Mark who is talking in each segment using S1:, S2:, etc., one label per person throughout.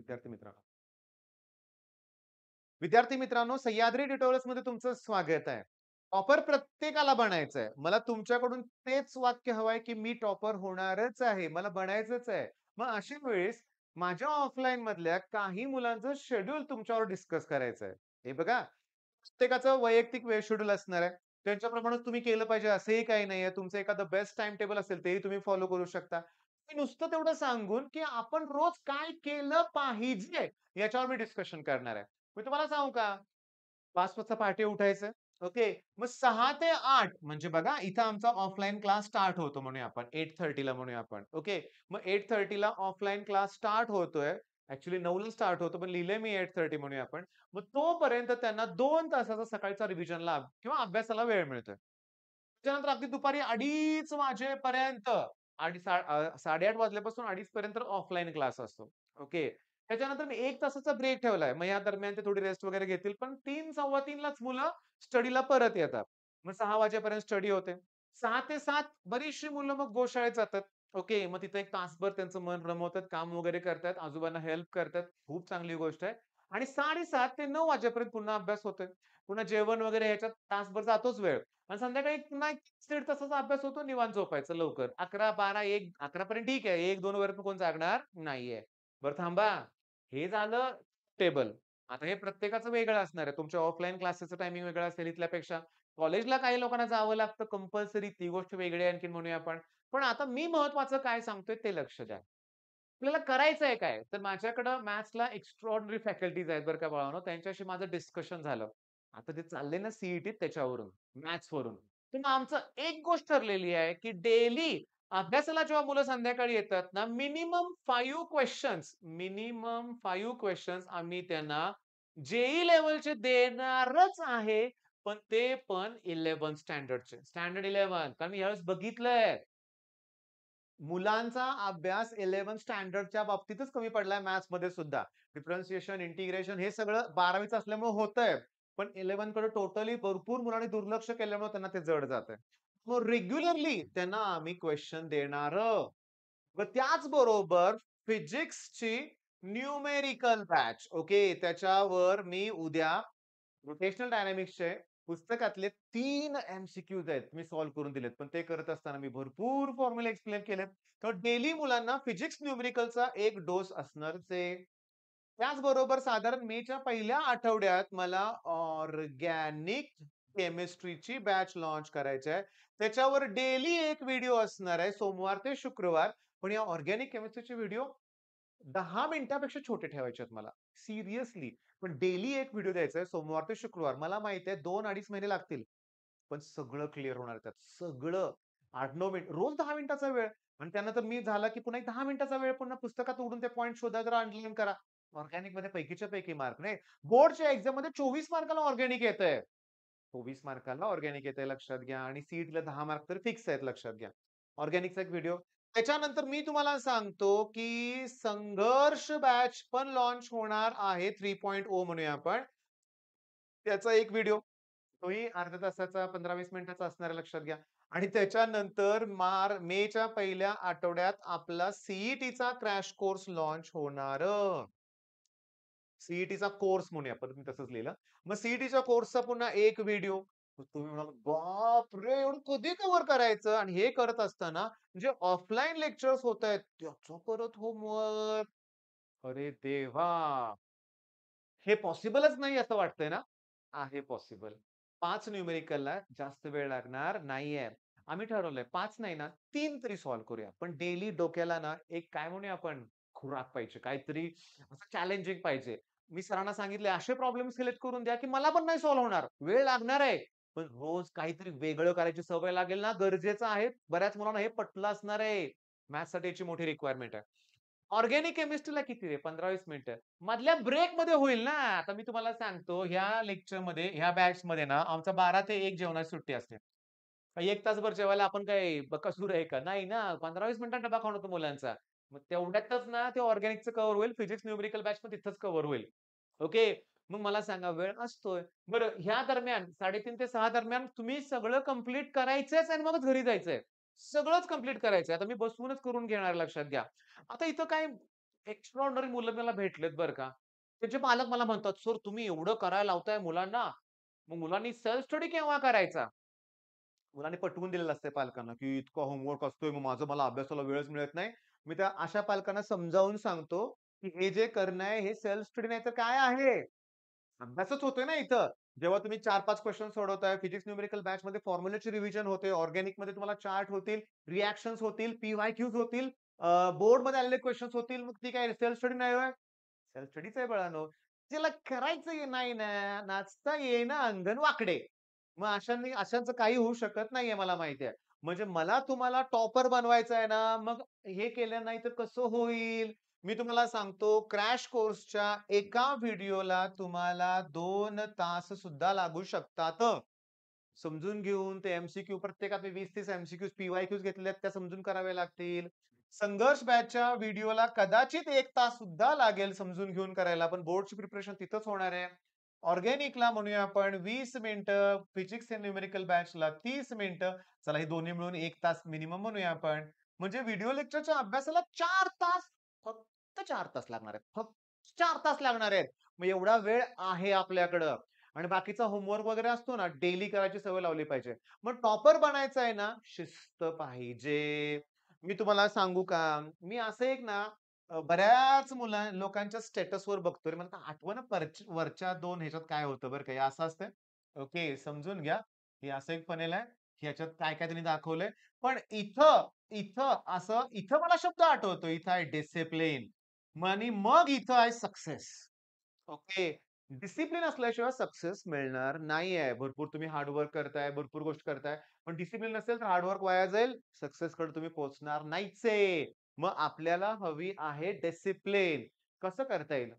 S1: विद्यार्थी मित्रांनो. विद्यार्थी मित्रांनो, सह्याद्री ट्युटोरियल्समध्ये तुमचं स्वागत आहे. टॉपर प्रत्येकाला बनायचंय. मला तुमच्याकडून तेच वाक्य हवंय, की मी टॉपर होणारच आहे. मला बनायचंच आहे. मग अशा वेळेस माझ्या ऑफलाईन मधल्या काही मुलांचं शेड्यूल तुमच्यावर डिस्कस करायचंय. हे बघा, प्रत्येकाचं वैयक्तिक वेळ शेड्यूल असणार आहे. त्यांच्याप्रमाणे तुम्ही केलं पाहिजे असंही काही नाहीये. तुमचं एखादं बेस्ट टाईम टेबल असेल तेही तुम्ही फॉलो करू शकता. मी नुसतं तेवढं सांगून, की आपण रोज काय केलं पाहिजे याच्यावर मी डिस्कशन करणार आहे. मी तुम्हाला सांगू का? 5 वाजता पहाटे उठायचं. ओके. मग 6 ते 8 म्हणजे बघा इथं आमचा ऑफलाईन क्लास स्टार्ट होतो म्हणूया आपण 8:30 ला म्हणूया आपण. ओके. मग 8:30 ला ऑफलाईन क्लास स्टार्ट होतोय. ॲक्चुअली 9 ला स्टार्ट होतो, पण लिहिलंय मी 8:30 म्हणूया आपण. मग तोपर्यंत त्यांना 2 तासाचा सकाळचा रिव्हिजनला किंवा अभ्यासाला वेळ मिळतोय. त्याच्यानंतर अगदी दुपारी 2:30 वाजेपर्यंत 8:30 वाजल्यापासून 2:30 पर्यंत ऑफलाईन क्लास असतो. ओके. त्याच्यानंतर मी 1 तासाचा ब्रेक ठेवलाय. मग या दरम्यान ते थोडी रेस्ट वगैरे घेतील. पण 3 15:15 लाच मुलं स्टडीला परत येतात. मग 6 वाजेपर्यंत स्टडी होते. 6 ते 7 बरीचशी मुलं मग गोशाळेत जातात. ओके. मग तिथे 1 तासभर त्यांचं मन रमवतात, काम वगैरे करतात, आजोबांना हेल्प करतात. खूप चांगली गोष्ट आहे. आणि 7:30 ते 9 वाजेपर्यंत पुन्हा अभ्यास होतोय. पुन्हा जेवण वगैरे ह्याच्यात तासभर जातोच वेळ. आणि संध्याकाळी पुन्हा 1 दीड तासाचा अभ्यास होतो, निवांत झोपायचं लवकर. 11, 12, 1, 11 पर्यंत ठीक आहे. 1, 2 वरती कोण जागणार नाहीये. बरं थांबा. हे झालं टेबल. आता हे प्रत्येकाचं वेगळं असणार आहे. तुमच्या ऑफलाईन क्लासेसचं टायमिंग वेगळं असेल इथल्यापेक्षा. कॉलेजला काही लोकांना जावं लागतं कंपल्सरी ती गोष्ट वेगळी आहे आणखीन म्हणूया आपण. पण आता मी महत्वाचं काय सांगतोय ते लक्ष द्या. आपल्याला करायचंय काय? तर माझ्याकडं मॅथ्सला एक्स्ट्राऑर्डिनरी फॅकल्टीज आहेत बरं का बाळांनो. त्यांच्याशी माझं डिस्कशन झालं. आता ते चाललंय ना सी त्याच्यावरून, मॅथ्सवरून. तर मग आमचं एक गोष्ट ठरलेली आहे, की डेली अभ्यासाला जेव्हा मुलं संध्याकाळी येतात ना, मिनिमम 5 क्वेशन्स आम्ही त्यांना जेईई लेव्हलचे देणारच आहे. पण ते पण 11 स्टँडर्डचे. स्टँडर्ड 11 कारण मी यावेळेस बघितलंय. मुलांचा अभ्यास 11 स्टँडर्डच्या बाबतीतच कमी पडलाय मॅथ्समध्ये सुद्धा. डिफरन्शिएशन, इंटिग्रेशन हे सगळं 12वीच असल्यामुळे होतंय. पण 11 कडे टोटली भरपूर मुलांनी दुर्लक्ष केल्यामुळे त्यांना ते जड जातंय. मग रेग्युलरली त्यांना आम्ही क्वेशन देणारं. मग त्याचबरोबर फिजिक्सची न्यूमेरिकल बॅच. ओके. त्याच्यावर मी उद्या रोटेशनल डायनामिक्सचे पुस्तकातले 3 एम-सी-क्यूज आहेत. मी सॉल्व्ह करून दिलेत. पण ते करत असताना मी भरपूर फॉर्म्युला एक्सप्लेन केलेत. तर डेली मुलांना फिजिक्स न्यूमेरिकलचा एक डोस असणारच आहे. त्याचबरोबर साधारण मेच्या पहिल्या आठवड्यात मला ऑर्गॅनिक केमिस्ट्रीची बॅच लॉन्च करायची आहे. त्याच्यावर डेली एक व्हिडिओ असणार आहे सोमवार ते शुक्रवार. पण या ऑर्गॅनिक केमिस्ट्रीचे व्हिडिओ 10 मिनिटापेक्षा छोटे ठेवायचे आहेत मला. सिरियसली. पण डेली एक व्हिडिओ द्यायचा आहे सोमवार ते शुक्रवार. मला माहिती आहे 2-2.5 महिने लागतील. पण सगळं क्लिअर होणार त्यात. सगळं. 8-9 मिनिट रोज 10 मिनिटाचा वेळ आणि त्यानंतर मी झाला, की पुन्हा एक 10 मिनिटाचा वेळ पुन्हा पुस्तकात उघडून ते पॉइंट शोधा जरा अंडरलाईन करा. ऑर्गॅनिकमध्ये पैकीच्या पैकी मार्क नाही. बोर्डच्या एक्झाममध्ये 24 मार्काला ऑर्गॅनिक येतंय. 24 मार्काला ऑर्गॅनिक येतंय लक्षात घ्या आणि सीईटीला 10 मार्क तर फिक्स आहेत लक्षात घ्या. ऑर्गॅनिकचा एक व्हिडिओ. त्याच्यानंतर मी तुम्हाला सांगतो, की संघर्ष बॅच पण लॉन्च होणार आहे 3.0 म्हणूया आपण. त्याचा एक व्हिडिओ. तोही अर्ध्या तासाचा 15-20 मिनिटाचा असणार आहे लक्षात घ्या. आणि त्याच्यानंतर मेच्या पहिल्या आठवड्यात आपला सीईटीचा क्रॅश कोर्स लॉन्च होणारं. सीईटीचा कोर्स म्हणूया आपण मी तसंच लिहिलं. मग सीईटीच्या कोर्सचा पुन्हा एक व्हिडिओ. मग तुम्ही म्हणाल, "बापरे! एवढं कधी कव्हर करायचं?" आणि हे करत असताना जे ऑफलाईन लेक्चर्स होतायत त्याचं परत होमवर्क. अरे देवा! हे पॉसिबलच नाही असं वाटतंय ना? आहे पॉसिबल. 5 न्यूमेरिकलला जास्त वेळ लागणार नाहीये. आम्ही ठरवलंय 5 नाही ना 3 तरी सॉल्व्ह करूया. पण डेली डोक्याला ना एक काय म्हणूया आपण खुराक पाहिजे. काहीतरी असं चॅलेंजिंग पाहिजे. मी सरांना सांगितले असे प्रॉब्लेम सिलेक्ट करून द्या, की मला पण नाही सॉल्व्ह होणार. वेळ लागणार आहे. पण रोज काहीतरी वेगळं करायची सवय लागेल ना गरजेचं आहे. बऱ्याच मुलांना हे पटलं असणार आहे. मॅथ्ससाठी याची मोठी रिक्वायरमेंट आहे. ऑर्गॅनिक केमिस्ट्रीला किती रे 15-20 मिनिटं. मधल्या ब्रेकमध्ये होईल ना. आता मी तुम्हाला सांगतो ह्या लेक्चरमध्ये, ह्या बॅचमध्ये ना आमचा 12 ते 1 जेवणाची सुट्टी असते. 1 तासभर जेवायला आपण काय बकासूर आहे का? नाही ना. 15-20 मिनिटात डबा खाऊन होतो मुलांचा. मग तेवढ्यातच ना ते ऑर्गॅनिकचं कव्हर होईल. फिजिक्स न्यूमेरिकल बॅच पण तिथंच कव्हर होईल. ओके. मग मला सांगा वेळ असतोय. बरं ह्या दरम्यान 3:30 ते 6 दरम्यान तुम्ही सगळं कंप्लीट करायचंच आणि मगच घरी जायचंय. सगळंच कंप्लीट करायचंय. आता मी बसवूनच करून घेणार लक्षात घ्या. आता इथं काय एक्स्ट्राऑर्डिनरी मुलं मला भेटलेत बरं का. त्यांचे पालक मला म्हणतात, "सर तुम्ही एवढं करायला लावताय मुलांना, मग मुलांनी सेल्फ स्टडी केव्हा करायचा?" मुलांनी पटवून दिलेलं असतंय पालकांना, की इतका होमवर्क असतोय, मग मला अभ्यासाला वेळच मिळत नाही. मी त्या अशा पालकांना समजावून सांगतो, की हे जे करणं आहे हे सेल्फ स्टडी नाही तर काय आहे? अभ्यासच होतोय ना इथं. जेव्हा तुम्ही 4-5 क्वेशन सोडवताय, फिजिक्स न्यूमेरिकल बॅचमध्ये फॉर्म्युलाची रिव्हिजन होते, ऑर्गॅनिकमध्ये तुम्हाला चार्ट होतील, रिएक्शन्स होतील, पी-वाय-क्यूज होतील, बोर्डमध्ये आलेले क्वेशन्स होतील. मग ती काय सेल्फ स्टडी नाही होय? सेल्फ स्टडीच आहे बाळांनो. ज्याला करायचं नाही ना, नाचता येईना अंगण वाकडे. मग अशांचं काही होऊ शकत नाहीये मला माहिती आहे. म्हणजे मला तुम्हाला टॉपर बनवायचं आहे ना, मग हे केलं नाही तर कसं होईल? मी तुम्हाला सांगतो क्रॅश कोर्सच्या एका व्हिडिओला तुम्हाला 2 तास सुद्धा लागू शकतात. समजून घेऊन ते एम-सी-क्यू प्रत्येकात मी 20-30 एम-सी-क्यूज, पी-वाय-क्यूज घेतलेले आहेत त्या समजून कराव्या लागतील. संघर्ष बॅचच्या व्हिडिओला कदाचित 1 तास सुद्धा लागेल समजून घेऊन करायला. पण बोर्डची प्रिपरेशन तिथंच होणार आहे. ऑर्गॅनिकला म्हणूया आपण 20 मिनिटं, फिजिक्स एंड न्यूमेरिकल बॅचला 30 मिनिटं. चला हे दोन्ही मिळून 1 तास मिनिमम म्हणूया आपण. म्हणजे व्हिडिओ लेक्चरच्या अभ्यासाला 4 तास, फक्त 4 तास लागणार आहेत. फक्त 4 तास लागणार आहेत. मग एवढा वेळ आहे आपल्याकडं. आणि बाकीचा होमवर्क वगैरे असतो ना, डेली करायची सवय लावली पाहिजे. मग टॉपर बनायचं आहे ना, शिस्त पाहिजे. मी तुम्हाला सांगू का? मी असं एक ना बऱ्याच लोकांच्या स्टेटसवर बघतोय. मला आता आठवना वरच्या 2 ह्याच्यात काय होतं बरं का. हे असं असतंय. ओके, समजून घ्या. हे असं एक फनेल आहे. ह्याच्यात काय-काय त्यांनी दाखवलंय. पण इथं मला शब्द आठवतो. इथं आहे डिसिप्लिन आणि मग इथं आहे सक्सेस. ओके. डिसिप्लिन असल्याशिवाय सक्सेस मिळणार नाहीये. भरपूर तुम्ही हार्ड करताय, भरपूर गोष्टी करताय. पण डिसिप्लिन नसेल तर हार्ड वाया जाईल. सक्सेसकडे तुम्ही पोहोचणार नाहीच आहे. मग आपल्याला हवी आहे डिसिप्लिन. कसं करता येईल?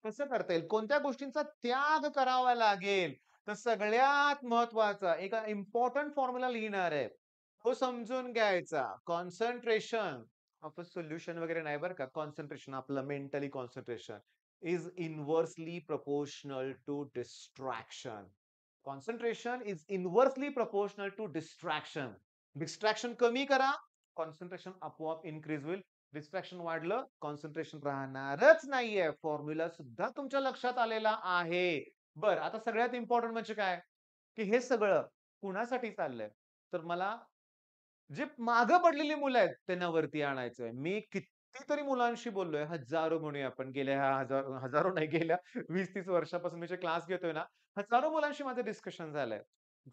S1: कसं करता येईल? कोणत्या गोष्टींचा त्याग करावा लागेल? तर सगळ्यात महत्त्वाचा एका इम्पोर्टंट फॉर्म्युला लिहिणार आहे. तो समजून घ्यायचा. कॉन्सन्ट्रेशन ऑफ अ सोल्युशन वगैरे नाही बरं का. कॉन्सन्ट्रेशन आपलं mentally concentration is inversely proportional to distraction. Concentration is inversely proportional to distraction. Distraction कमी करा, concentration आपोआप इन्क्रीज होईल. डिस्ट्रॅक्शन वाढलं, कॉन्सन्ट्रेशन राहणारच नाहीये. फॉर्म्युला सुद्धा तुमच्या लक्षात आलेला आहे. बरं, आता सगळ्यात इम्पोर्टंट म्हणजे काय? की हे सगळं कुणासाठी चाललंय? तर मला जे मागं पडलेली मुलं आहेत, त्यांना वरती आणायचंय. मी कितीतरी मुलांशी बोललोय, हजारो म्हणूया आपण गेल्या ह्या हजारो नाही गेल्या 20-30 वर्षापासून मी जे क्लास घेतोय ना, हजारो मुलांशी माझं डिस्कशन झालंय.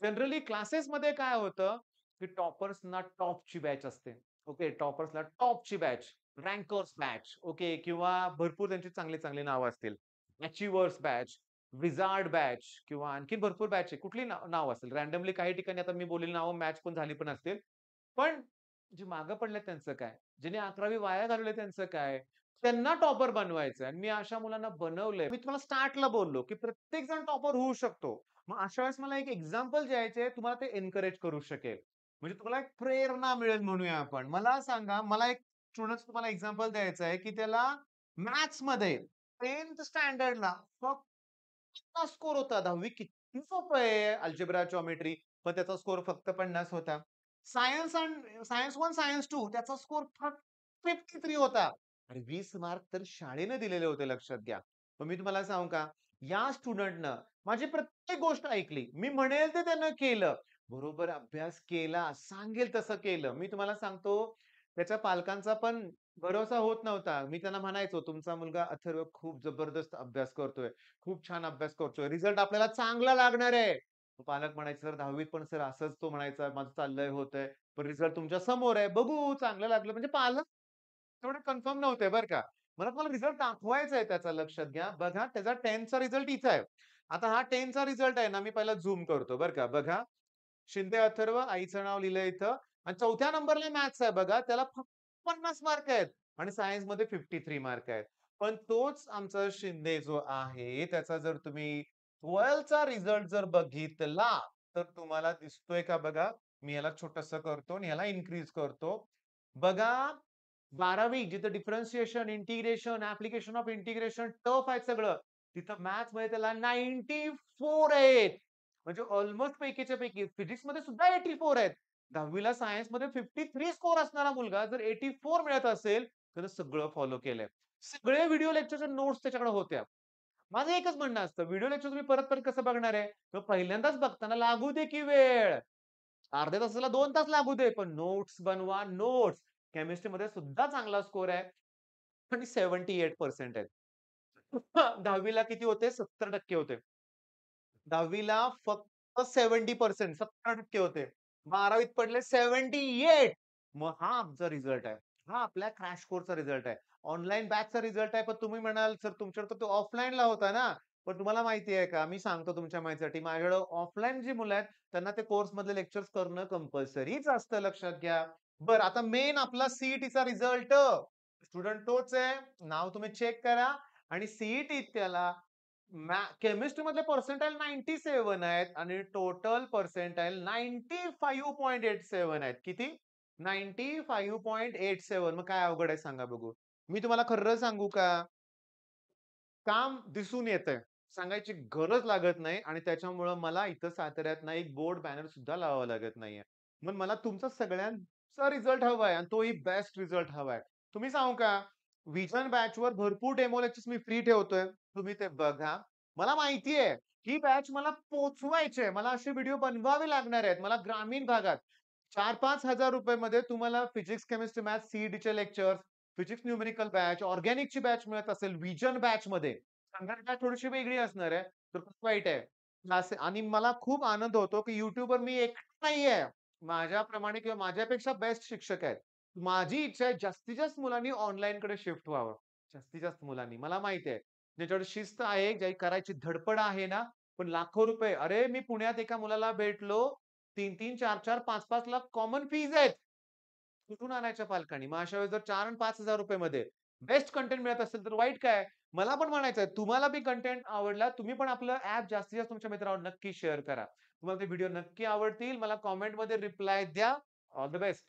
S1: जनरली क्लासेसमध्ये काय होतं, की टॉपर्सना टॉपची बॅच असते. ओके, टॉपर्सला टॉपची बॅच, रँकर्स बॅच, ओके किंवा भरपूर त्यांची चांगली-चांगली नावं असतील. अचिव्हर्स बॅच, विझार्ड बॅच किंवा आणखीन भरपूर बॅच आहे. कुठली नाव असेल. रँडमली काही ठिकाणी आता मी बोललेली नावं मॅच पण झाली पण असतील. पण जे मागं पडले त्यांचं काय? ज्यांनी 11वी वाया घालवली त्यांचं काय? त्यांना टॉपर बनवायचंय आणि मी अशा मुलांना बनवलंय. मी तुम्हाला स्टार्टला बोललो, की प्रत्येक जण टॉपर होऊ शकतो. मग अशा वेळेस मला एक एक्झाम्पल द्यायचे तुम्हाला ते एन्करेज करू शकेल. म्हणजे तुम्हाला एक प्रेरणा मिळेल म्हणूया आपण. मला सांगा, मला एक स्टुडंट्स तुम्हाला एक्झाम्पल द्यायचं आहे, की त्याला मॅथ्समध्ये 10th स्टँडर्डला फक्त स्कोर होता. 10वी किती सोपं आहे अल्जेब्रा, जॉमेट्री. पण त्याचा स्कोर फक्त 50 होता. सायन्स 1, सायन्स 2 त्याचा स्कोर फक्त 53 होता. आणि 20 मार्क तर शाळेने दिलेले होते लक्षात घ्या. पण मी तुम्हाला सांगू का, या स्टुडंटनं माझी प्रत्येक गोष्ट ऐकली. मी म्हणेल ते त्यानं केलं. बरोबर अभ्यास केला, सांगेल तसं केलं. मी तुम्हाला सांगतो त्याच्या पालकांचा पण भरोसा होत नव्हता. मी त्यांना म्हणायचो, "तुमचा मुलगा अथर्व खूप जबरदस्त अभ्यास करतोय. खूप छान अभ्यास करतोय. रिझल्ट आपल्याला चांगला लागणार आहे." पालक म्हणायचे, "सर 10वीत पण सर असंच तो म्हणायचा, माझं चाललंय, होतंय. पण रिझल्ट तुमच्या समोर आहे. बघू चांगलं लागलं." म्हणजे पालक तेवढे कन्फर्म नव्हते बरं का. मला तुम्हाला रिझल्ट दाखवायचा आहे त्याचा लक्षात घ्या. बघा त्याचा 10चा रिझल्ट इथं आहे. आता हा 10चा रिझल्ट आहे ना, मी पहिला झूम करतो बरं का. बघा, शिंदे अथर्व, आईचं नाव लिहिलंय इथं आणि 4थ्या नंबरला मॅथ्स आहे बघा. त्याला फक्त 50 मार्क आहेत आणि सायन्समध्ये 53 मार्क आहेत. पण तोच आमचा शिंदे जो आहे, त्याचा जर तुम्ही 12चा रिझल्ट जर बघितला, तर तुम्हाला दिसतोय का बघा? मी याला छोटंसं करतो आणि याला इन्क्रीज करतो. बघा 12वी जिथं differentiation, integration, application of integration tough आहे सगळं. तिथं मॅथ्समध्ये त्याला 94 आहेत. म्हणजे अल्मोस्ट पैकीच्या पैकी. फिजिक्समध्ये सुद्धा 84 आहेत. 10वी ला सायन्समध्ये 53 स्कोर असणारा मुलगा जर 84 मिळत असेल, त्यानं सगळं फॉलो केलंय. सगळे व्हिडिओ लेक्चरच्या नोट्स त्याच्याकडे होत्या. माझं एकच म्हणणं असतं, व्हिडिओ लेक्चर तुम्ही परत-परत कसं बघणार आहे? तर पहिल्यांदाच बघताना लागू दे की वेळ. अर्ध्या तासाला 2 तास लागू दे, पण नोट्स बनवा, नोट्स. केमिस्ट्रीमध्ये सुद्धा चांगला स्कोर आहे आणि 78% आहेत. 10वी ला किती होते? 70% होते. 10वी ला फक्त 70% 70% होते. 12वीत पडले 78. मग हा आमचा रिझल्ट आहे. हा आपल्या क्रॅश कोर्सचा रिझल्ट आहे. ऑनलाईन बॅचचा रिझल्ट आहे. पण तुम्ही म्हणाल, "सर तुमच्याकडे तर तो ऑफलाईनला होता ना." पण तुम्हाला माहिती आहे का? मी सांगतो तुमच्या माहितीसाठी. माझ्याकडे ऑफलाईन जी मुलं आहेत, त्यांना ते कोर्समधले लेक्चर्स करणं कंपल्सरीच असतं लक्षात घ्या. बरं आता मेन आपला सी-ई-टीचा रिझल्ट. स्टुडंट तोच आहे. नाव तुम्ही चेक करा आणि सी त्याला केमिस्ट्रीमधले पर्सेंटाइल 97 आहेत आणि टोटल पर्सेंटाइल 95.87 आहेत. किती? 95.87. मग काय अवघड आहे सांगा बघू? मी तुम्हाला खरं सांगू का? काम दिसून येतंय. सांगायची गरज लागत नाही आणि त्याच्यामुळं मला इथं साताऱ्यात ना एक बोर्ड बॅनर सुद्धा लावावा लागत नाहीये. मग मला तुमचा सगळ्यांचा रिझल्ट हवाय आणि तोही बेस्ट रिझल्ट हवाय. तुम्ही सांगू का? व्हिजन बॅचवर भरपूर डेमो लेक्चर्स मी फ्री ठेवतोय. तुम्ही ते बघा. मला माहिती आहे, ही बॅच मला पोहोचवायची आहे. मला असे व्हिडिओ बनवावे लागणार आहेत. मला ग्रामीण भागात 4,000-5,000 मध्ये तुम्हाला physics, chemistry, maths, C lectures, physics numerical batch, ऑर्गॅनिकची बॅच मिळत असेल व्हिजन बॅचमध्ये. संगणक बॅच थोडीशी वेगळी असणार आहे. तर खूप वाईट आहे. असे आणि मला खूप आनंद होतो, की YouTubeवर मी एकटा नाहीये. माझ्याप्रमाणे किंवा माझ्यापेक्षा बेस्ट शिक्षक आहेत. माझी इच्छा आहे जास्तीत जास्त मुलांनी ऑनलाईनकडे शिफ्ट व्हावं. जास्तीत जास्त मुलांनी. मला माहिती आहे. ज्याच्याकडे शिस्त आहे, ज्याची करायची धडपड आहे ना, पण लाखो रुपये अरे, मी पुण्यात एका मुलाला भेटलो. 3-3, 4-4, 5-5 लाख कॉमन फीज आहेत. कुठून आणायच्या पालकांनी? मग अशा वेळेस जर 4 आणि 5,000 मध्ये बेस्ट कंटेंट मिळत असेल तर वाईट काय? मला पण म्हणायचंय तुम्हाला बी कंटेंट आवडला, तुम्ही पण आपलं ॲप जास्तीत जास्त तुमच्या मित्रांवर नक्की शेअर करा. तुम्हाला ते व्हिडिओ नक्की आवडतील. मला कमेंटमध्ये रिप्लाय द्या. All the best.